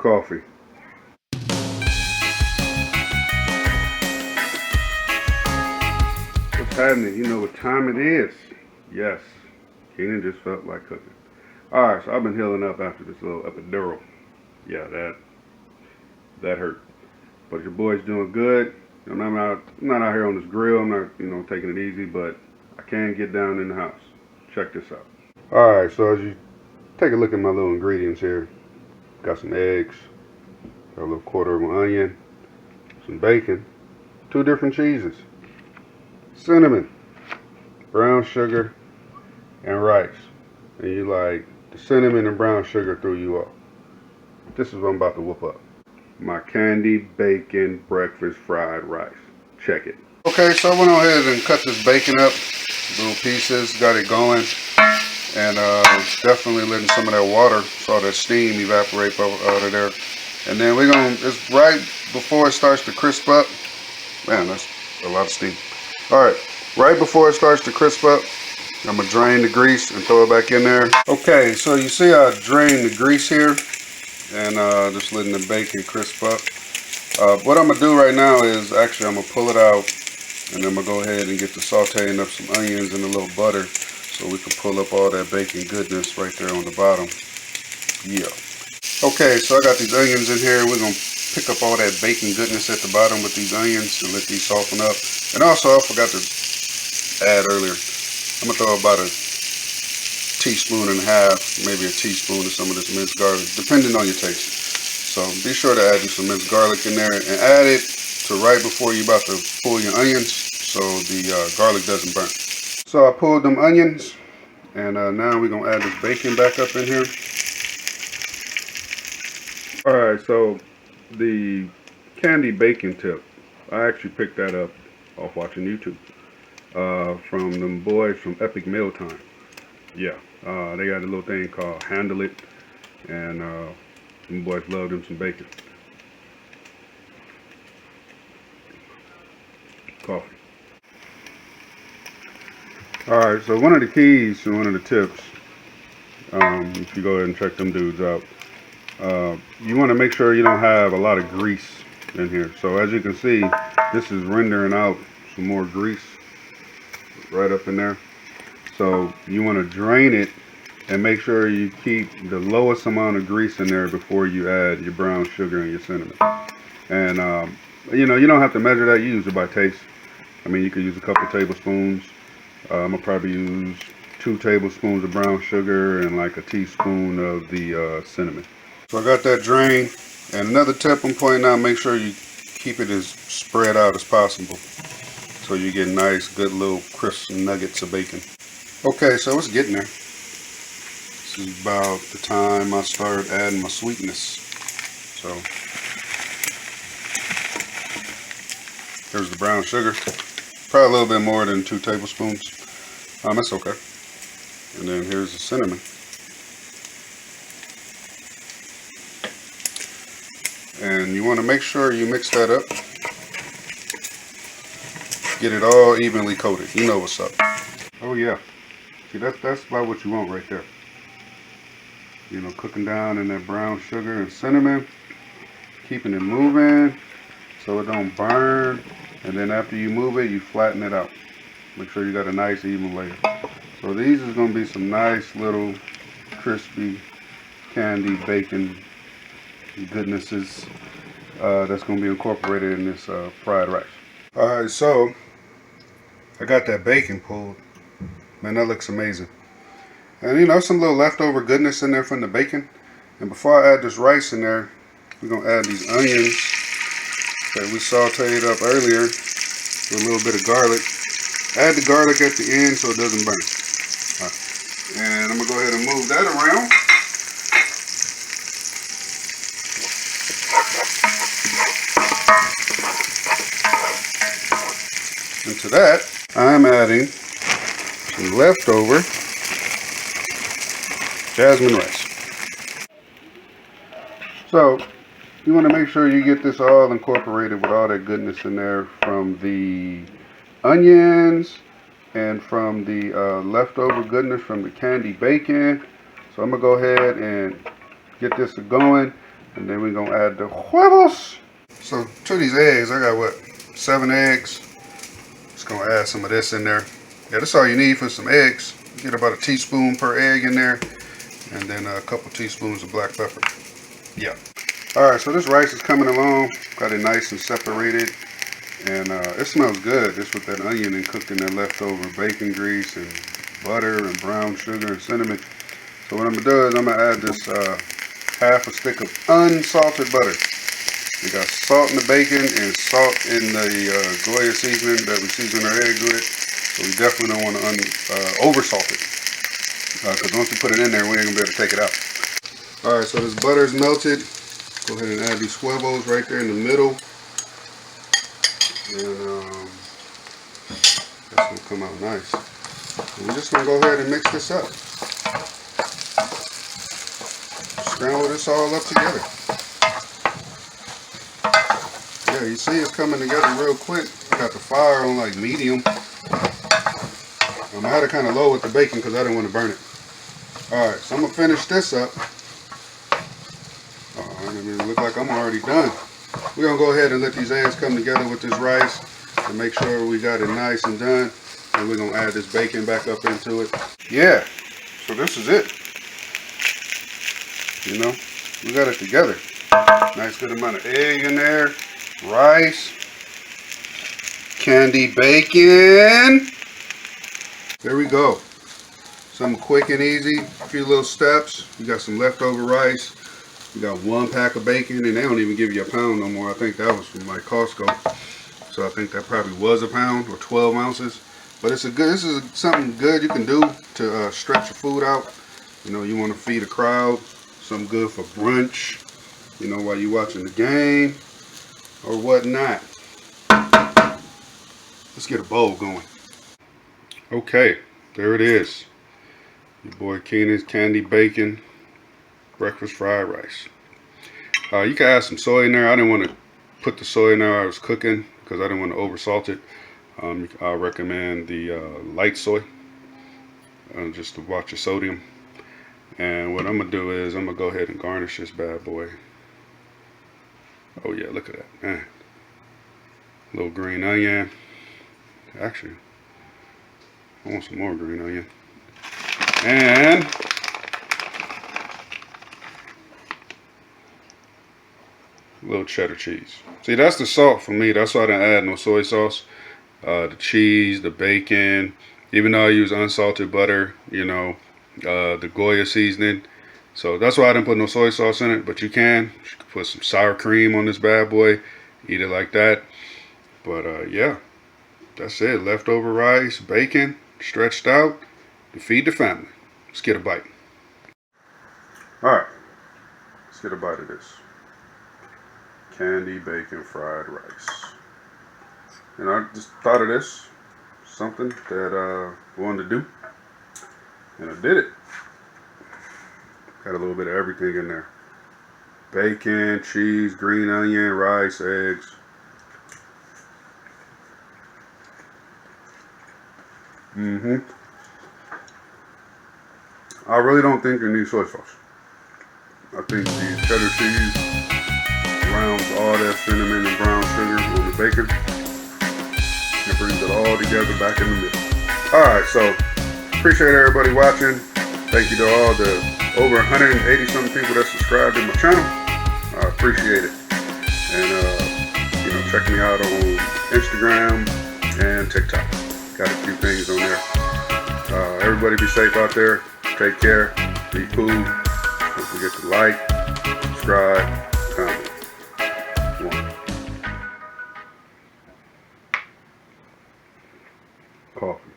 coffee. What's happening? You know what time it is. Yes, Keenan just felt like cooking. Alright, so I've been healing up after this little epidural. Yeah, that hurt. But your boy's doing good. I'm not out here on this grill. I'm not, taking it easy, but I can get down in the house. Check this out. Alright, so as you take a look at my little ingredients here, got some eggs, got a little quarter of an onion, some bacon, 2 different cheeses, cinnamon, brown sugar, and rice. And you like, the cinnamon and brown sugar threw you off. This is what I'm about to whoop up. My candy bacon breakfast fried rice. Check it. Okay, so I went ahead and cut this bacon up, little pieces, got it going, and definitely letting some of that water, so that steam evaporate out of there. And then it's right before it starts to crisp up. Man, that's a lot of steam. Alright, right before it starts to crisp up, I'm going to drain the grease and throw it back in there. Okay, so you see I drained the grease here and just letting the bacon crisp up. What I'm going to do right now is actually I'm going to pull it out and then I'm going to go ahead and get to sauteing up some onions and a little butter so we can pull up all that bacon goodness right there on the bottom. Yeah. Okay, so I got these onions in here. We're going to pick up all that bacon goodness at the bottom with these onions and let these soften up. And also, I forgot to add earlier, I'm going to throw about a teaspoon and a half, maybe a teaspoon of some of this minced garlic, depending on your taste. So be sure to add you some minced garlic in there and add it to right before you're about to pull your onions so the garlic doesn't burn. So I pulled them onions and now we're going to add this bacon back up in here. Alright, so the candy bacon tip, I actually picked that up off watching YouTube from them boys from Epic Mealtime. Yeah, they got a little thing called Handle It, and them boys love them some bacon. Coffee. Alright, so one of the keys and one of the tips, if you go ahead and check them dudes out, you want to make sure you don't have a lot of grease in here. So as you can see, this is rendering out some more grease right up in there. So you want to drain it and make sure you keep the lowest amount of grease in there before you add your brown sugar and your cinnamon. And you don't have to measure that. You use it by taste. I mean, you could use a couple tablespoons. I'm gonna probably use 2 tablespoons of brown sugar and like a teaspoon of the cinnamon. So I got that drained. And another tip I'm pointing out, make sure you keep it as spread out as possible so you get nice, good little crisp nuggets of bacon. Okay, so it's getting there. This is about the time I start adding my sweetness. So there's the brown sugar. Probably a little bit more than 2 tablespoons. That's okay. And then here's the cinnamon. And you want to make sure you mix that up. Get it all evenly coated. You know what's up. Oh yeah. See, that's about what you want right there. Cooking down in that brown sugar and cinnamon. Keeping it moving so it don't burn. And then after you move it, you flatten it out. Make sure you got a nice even layer. So these is going to be some nice little crispy candy bacon goodnesses that's going to be incorporated in this fried rice. Alright, so I got that bacon pulled. Man, that looks amazing. And some little leftover goodness in there from the bacon. And before I add this rice in there, we're going to add these onions that we sauteed up earlier with a little bit of garlic. Add the garlic at the end so it doesn't burn. Right. And I'm going to go ahead and move that around. And to that, I'm adding some leftover Jasmine Rice. So, you want to make sure you get this all incorporated with all that goodness in there from the onions and from the leftover goodness from the candy bacon. So I'm going to go ahead and get this going. And then we're gonna add the huevos. So to these eggs, I got what, 7 eggs. Just gonna add some of this in there. Yeah, that's all you need for some eggs. Get about a teaspoon per egg in there, and then a couple teaspoons of black pepper. Yeah. All right, so this rice is coming along. Got it nice and separated, and it smells good. Just with that onion and cooked in that leftover bacon grease and butter and brown sugar and cinnamon. So what I'm gonna do is I'm gonna add this half a stick of unsalted butter. We got salt in the bacon and salt in the Goya seasoning that we season our eggs with. So we definitely don't want to over salt it. Because once you put it in there, we ain't gonna be able to take it out. All right, so this butter is melted. Go ahead and add these huevos right there in the middle. And that's gonna come out nice. And we're just gonna go ahead and mix this up. Scramble this all up together. Yeah, you see it's coming together real quick. I got the fire on like medium. I had it kind of low with the bacon because I didn't want to burn it. Alright, so I'm going to finish this up. Oh, I mean, it look like I'm already done. We're going to go ahead and let these eggs come together with this rice to make sure we got it nice and done. And we're going to add this bacon back up into it. Yeah, so this is it. You know, we got it together. Nice good amount of egg in there. Rice. Candy bacon. There we go. Something quick and easy. A few little steps. You got some leftover rice. You got 1 pack of bacon, and they don't even give you a pound no more. I think that was from like Costco. So I think that probably was a pound or 12 ounces. But it's a good. This is something good you can do to stretch your food out. You know, you want to feed a crowd. Something good for brunch. You know, while you're watching the game or whatnot. Let's get a bowl going. Okay, there it is. Your boy Keenan's candy bacon breakfast fried rice. You can add some soy in there. I didn't want to put the soy in there I was cooking because I didn't want to over salt it. I recommend the light soy just to watch your sodium. And what I'm gonna do is I'm gonna go ahead and garnish this bad boy. Oh yeah, look at that, man. Little green onion. Actually, I want some more green onion. And a little cheddar cheese. See, that's the salt for me. That's why I didn't add no soy sauce. The cheese, the bacon, even though I use unsalted butter, you know, the Goya seasoning. So that's why I didn't put no soy sauce in it, but you can put some sour cream on this bad boy, eat it like that. But yeah, that's it. Leftover rice, bacon, stretched out to feed the family. Let's get a bite. Alright, let's get a bite of this. Candy bacon fried rice. And I just thought of this, something that I wanted to do, and I did it. Got a little bit of everything in there. Bacon, cheese, green onion, rice, eggs. I really don't think you need soy sauce. I think the cheddar cheese rounds all that cinnamon and brown sugar on the bacon. It brings it all together back in the middle. Alright, so appreciate everybody watching. Thank you to all the over 180 something people that subscribe to my channel. I appreciate it. And you know, check me out on Instagram and TikTok. Got a few things on there. Everybody be safe out there. Take care. Be cool. Don't forget to like, subscribe, comment. Coffee.